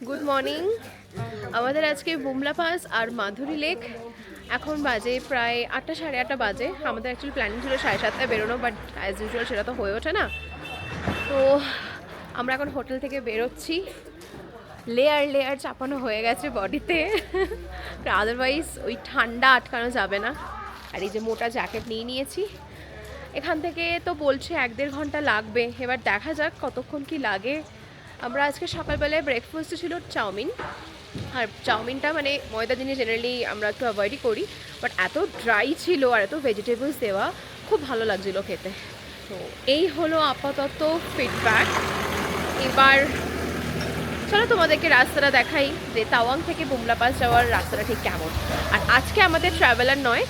Good morning. আমাদের আজকে Bumla pass আর মাধুরী lake. এখন বাজে প্রায় 8টা, সাড়ে 8টা বাজে। আমাদের অ্যাকচুয়ালি প্ল্যানিং ছিল 7:30টায় বেরোনো, বাট অ্যাজ ইউজুয়াল সেটা তো হয়ে ওঠে না। তো আমরা এখন হোটেল থেকে বেরোচ্ছি। লেয়ার লেয়ার চাপানো হয়ে গেছে বডিতে, আদারওয়াইজ ওই ঠান্ডা আটকানো যাবে না। আর এই যে মোটা জ্যাকেট নিয়ে নিয়েছি। এখান থেকে তো বলছে 1-1.5 ঘন্টা লাগবে, এবার দেখা যাক কতক্ষণ কি লাগে। আমরা আজকে সকালবেলায় ব্রেকফাস্টে ছিল চাউমিন, আর চাউমিনটা মানে ময়দা জিনিস জেনারেলি আমরা একটু অ্যাভয়েডই করি, বাট এত ড্রাই ছিল আর এত ভেজিটেবলস দেওয়া, খুব ভালো লাগছিলো খেতে। তো এই হলো আপাতত ফিডব্যাক। এবার চলো তোমাদেরকে রাস্তাটা দেখাই যে তাওয়াং থেকে বুমলা পাস যাওয়ার রাস্তাটা ঠিক কেমন। আর আজকে আমাদের ট্রাভেলার নয়,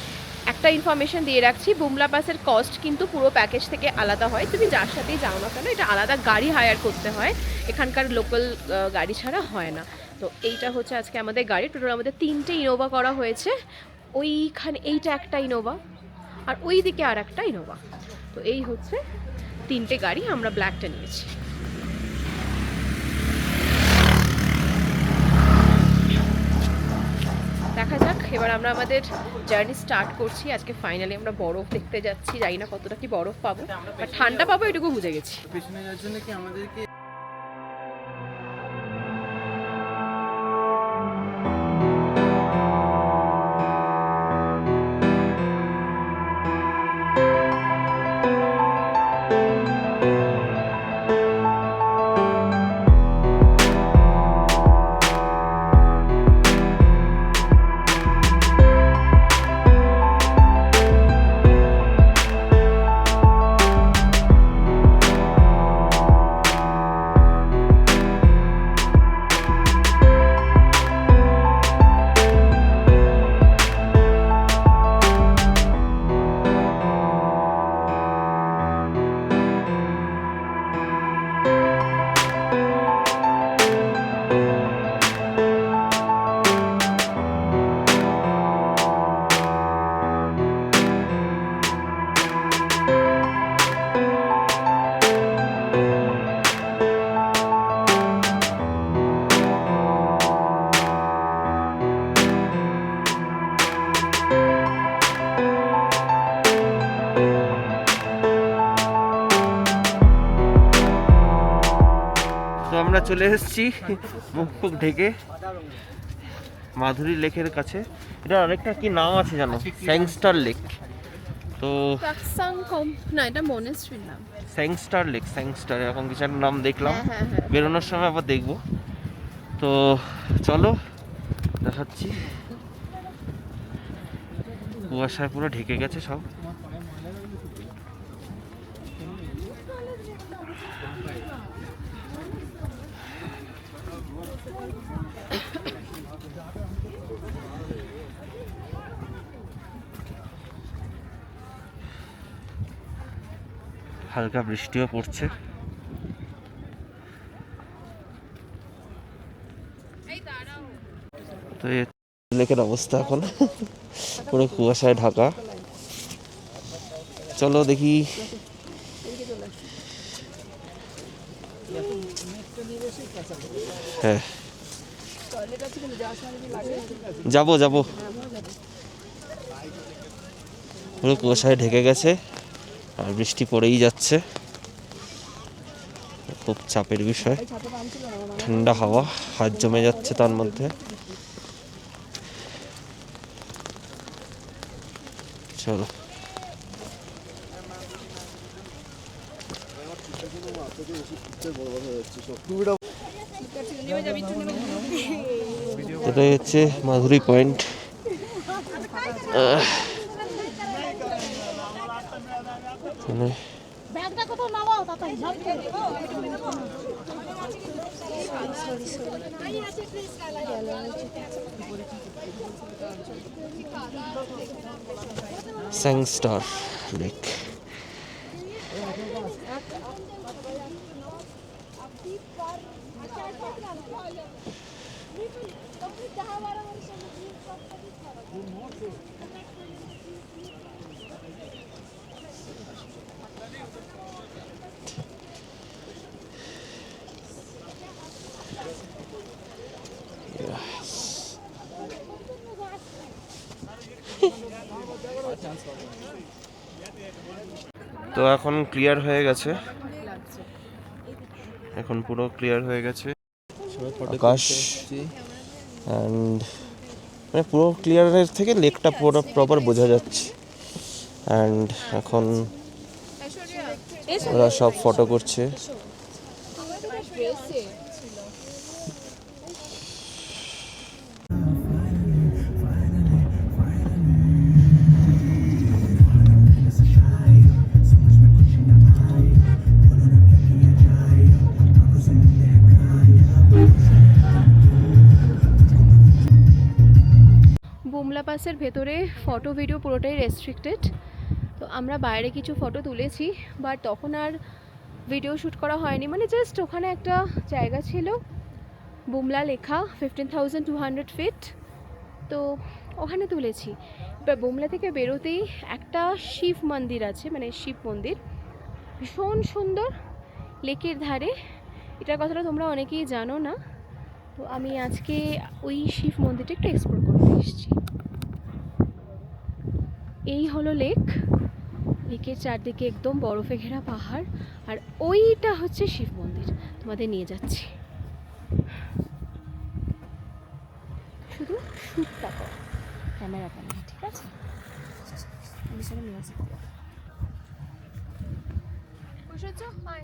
একটা ইনফরমেশন দিয়ে রাখছি, বুমলা পাসের কস্ট কিন্তু পুরো প্যাকেজ থেকে আলাদা হয়। তুমি যার সাথেই যাও না কেন, এটা আলাদা গাড়ি হায়ার করতে হয়, এখানকার লোকাল গাড়ি ছাড়া হয় না। তো এইটা হচ্ছে আজকে আমাদের গাড়ি। টোটাল আমাদের 3টে ইনোভা করা হয়েছে। ওইখানে এইটা একটা ইনোভা, আর ওই দিকে আর একটা ইনোভা। তো এই হচ্ছে 3টে গাড়ি, আমরা ব্ল্যাকটা নিয়েছি। দেখা যাক, এবার আমরা আমাদের জার্নি স্টার্ট করছি। আজকে ফাইনালি আমরা বরফ দেখতে যাচ্ছি, জানি না কতটা কি বরফ পাবো, আর ঠান্ডা পাবো এটুকু বুঝে গেছি। পেছনে যাওয়ার জন্য কি আমাদেরকে তো আমরা চলে এসেছি মুখ ফুক ঢেকে মাধুরী লেকের কাছে। এটা আরেকটা কি নাম আছে জানো? স্যাংস্টার লেক। তো না, এটা মনেস্ট্রির নাম। স্যাংস্টার লেক, স্যাংস্টার এরকম কিছু একটা নাম দেখলাম। হ্যাঁ। বেরোনোর সময় আবার দেখবো। তো চলো দেখাচ্ছি। কুয়াশায় পুরো ঢেকে গেছে সব। হালকা বৃষ্টিও পড়ছে। তো এই লেকের অবস্থা এখন পুরো কুয়াশায় ঢাকা। চলো দেখি। হ্যাঁ যাবো যাবো। পুরো কুয়াশায় ঢেকে গেছে আর বৃষ্টি পড়েই যাচ্ছে। খুব চাপের বিষয়। ঠান্ডা হাওয়া হাত জমে যাচ্ছে তার মধ্যে। চলো এটাই হচ্ছে মাধুরী পয়েন্ট। স্যাংস্টার লেক। তো এখন ক্লিয়ার হয়ে গেছে, লাগছে। এখন পুরো ক্লিয়ার হয়ে গেছে আকাশ, অ্যান্ড মানে পুরো ক্লিয়ারের থেকে লেকটা পুরো প্রপার বোঝা যাচ্ছে। অ্যান্ড এখন ওরা সব ফটো করছে। বুমলা পাসের ভেতরে ফটো ভিডিও পুরোটাই রেস্ট্রিক্টেড। তো আমরা বাইরে কিছু ফটো তুলেছি, বাট তখন আর ভিডিও শ্যুট করা হয়নি। মানে জাস্ট ওখানে একটা জায়গা ছিল, বুমলা লেখা, 15,200 ফিট, তো ওখানে তুলেছি। এবার বুমলা থেকে বেরোতেই একটা শিব মন্দির আছে, মানে শিব মন্দির, ভীষণ সুন্দর, লেকের ধারে। এটার কথাটা তোমরা অনেকেই জানো না, তো আমি আজকে ওই শিব মন্দিরটা একটু এক্সপ্লোর করতে এসেছি। এই হলো লেক, লেকের চারদিকে একদম বরফে ঘেরা পাহাড়, আর ওইটা হচ্ছে শিব মন্দির। তোমাদের নিয়ে যাচ্ছি, শুধু শ্যুটটা কর, ক্যামেরা পানি, ঠিক আছে? বসেছ? হাই।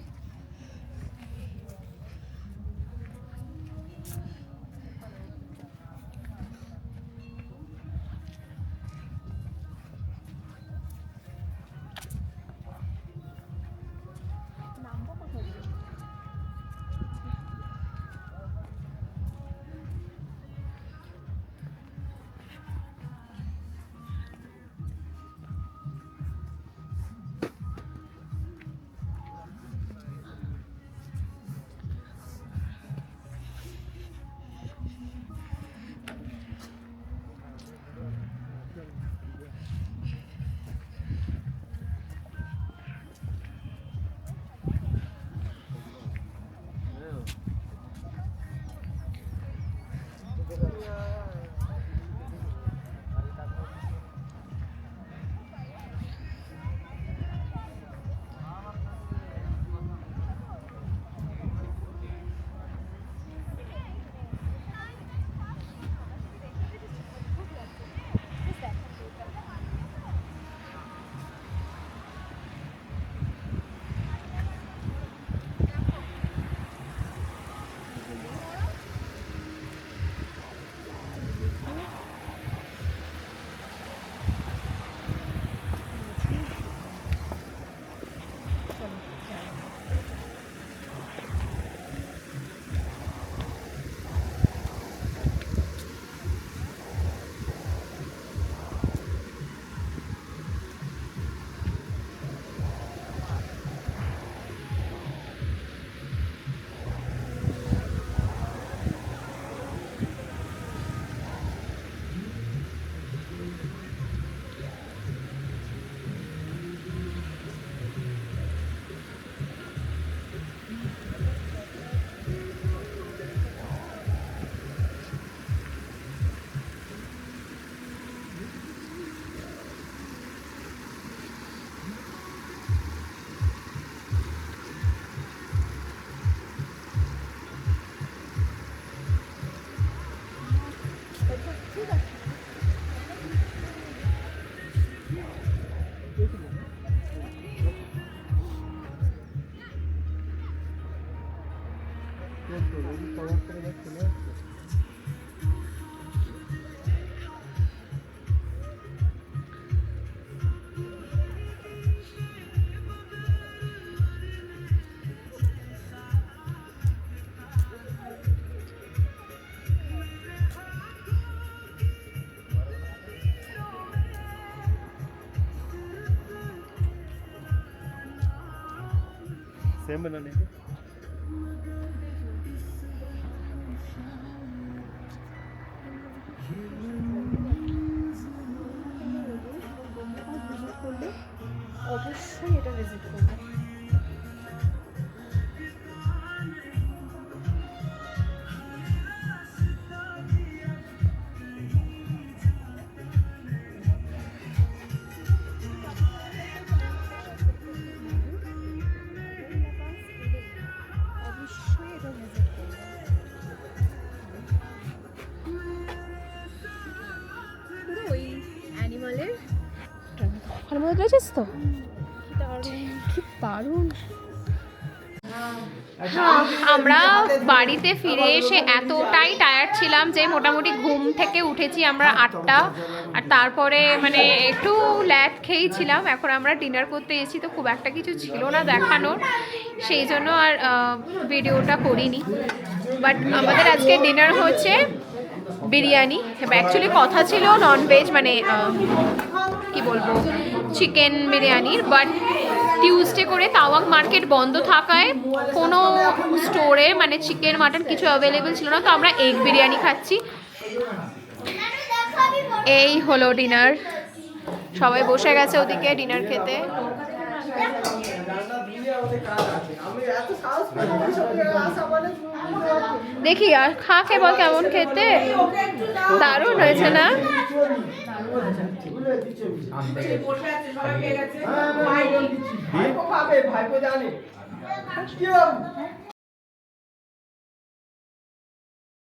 सेम बनाने के অবশ্যই এটা ভিজিট করবে। দেখেছিস তো কি দারুণ। আমরা বাড়িতে ফিরে এসে এতটাই টায়ার্ড ছিলাম যে মোটামুটি ঘুম থেকে উঠেছি আমরা 8টা, আর তারপরে মানে একটু ল্যাট খেয়েছিলাম। এখন আমরা ডিনার করতে এসেছি, তো খুব একটা কিছু ছিল না দেখানোর, সেই জন্য আর ভিডিওটা করিনি। বাট আমাদের আজকে ডিনার হচ্ছে বিরিয়ানি। অ্যাকচুয়ালি কথা ছিল ননভেজ, মানে কি বলবো, চিকেন বিরিয়ানির, বাট টিউসডে করে তাওয়াং মার্কেট বন্ধ থাকায় কোনো স্টোরে মানে চিকেন মাটন কিছু অ্যাভেলেবেল ছিল না, তো আমরা এগ বিরিয়ানি খাচ্ছি। এই হলো ডিনার, সবাই বসে গেছে ওদিকে ডিনার খেতে। দেখি আর খা, কে বল কেমন খেতে, দারুণ হয়েছে না?